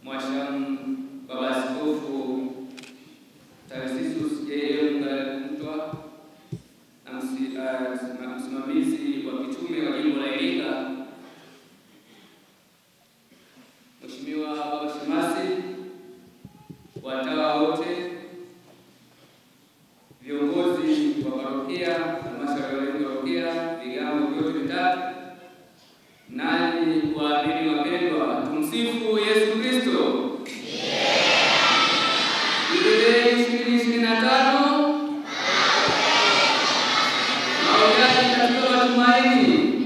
Mwashamu Baba Askofu Tarcisius Mtwa na msimamizi wa kitume wa jimbo la Iringa, Mheshimiwa Baba Shemasi, watawa wote, viongozi wa parokia, halmashauri ya parokia, vigango vyote vitatu, nanyi waamini wapendwa, tumsifu Yesu Kristo. Jubilei 2025 mahujaji katika matumaini.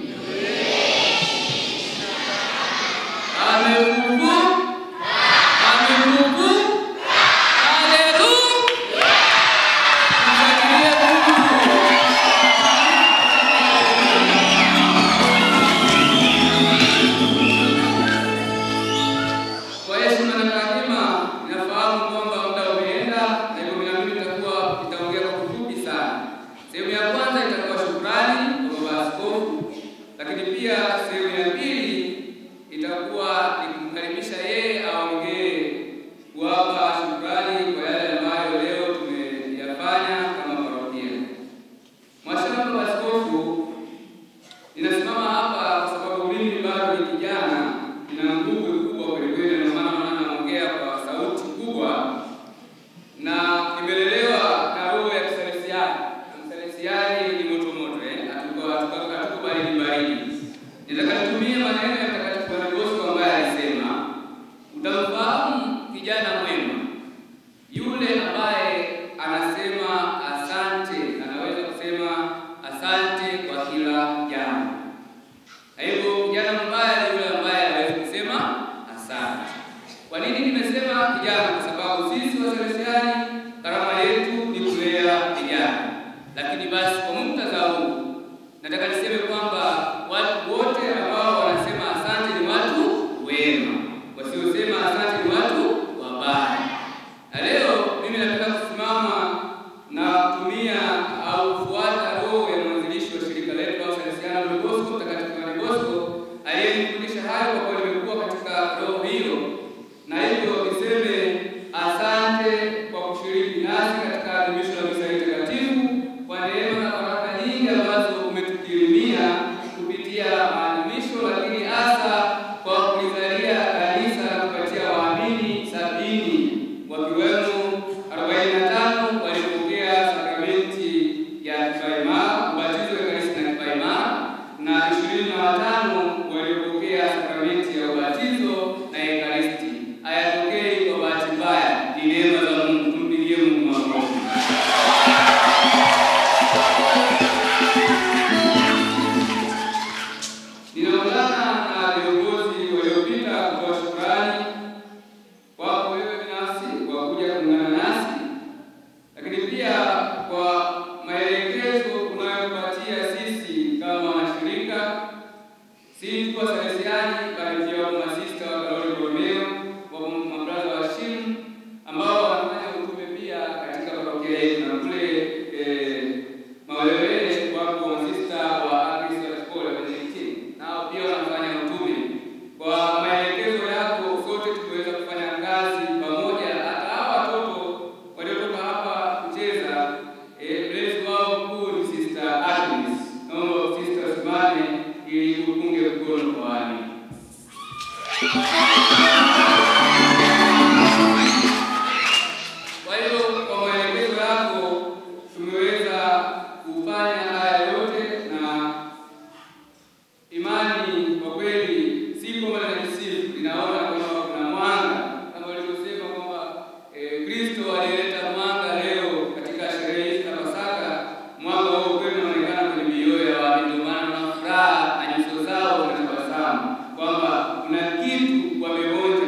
Kwamba kuna kitu wameonja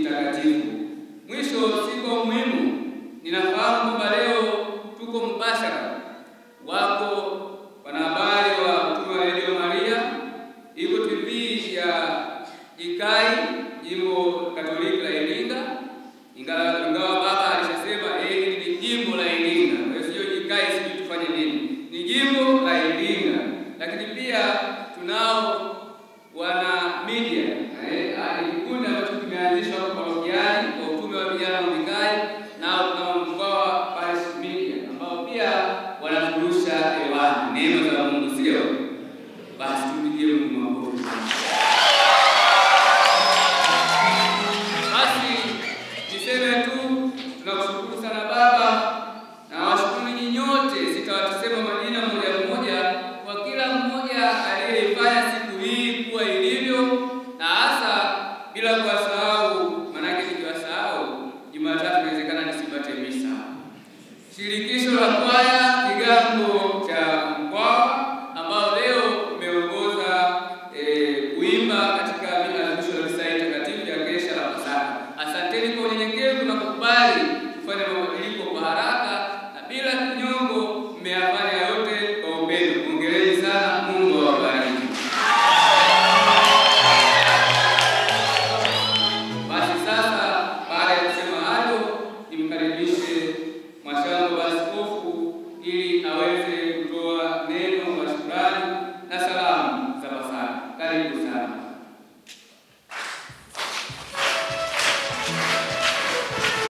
takatifu. Mwisho, si kwa umuhimu, ninafahamu kwamba leo tuko mbashara, wako wanahabari wa Utume wa Radio Maria, iko TV ya Ikai, jimbo Katoliki la Iringa, ingawa baba alishasema ni jimbo la Iringa, kwa hiyo Ikai sisi tufanye nini, ni jimbo la Iringa. Lakini pia tunao wana media, kikundi ambacho kimeanzishwa